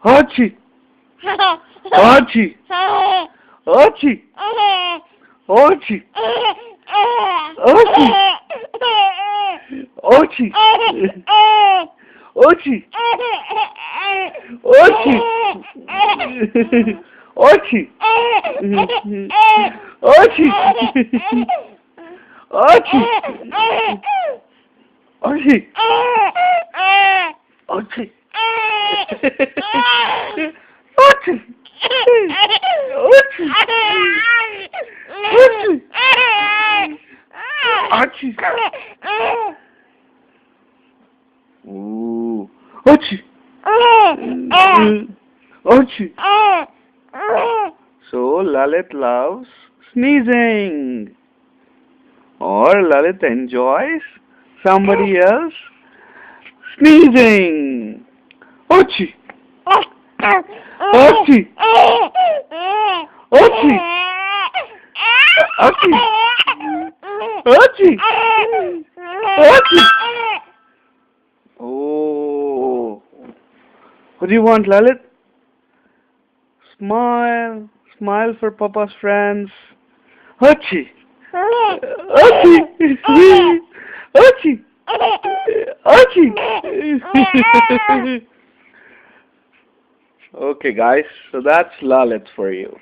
Hachi. Hachi. Hachi. Hachi. Hachi. Hachi. Hachi. Hachi. Hachi. Hachi. Hachi. Hachi. Hachi. Hachi. Hachi. Ooh. Hachi. Hachi. So Lalit loves sneezing. Or Lalit enjoys somebody else sneezing. Hachi. Hachi. Hachi. Hachi. Hachi. Hachi. Oh. What do you want, Lalit? Smile. Smile for Papa's friends. Hachi. Hachi. Hachi. Hachi. Okay, guys. So that's Lalit for you.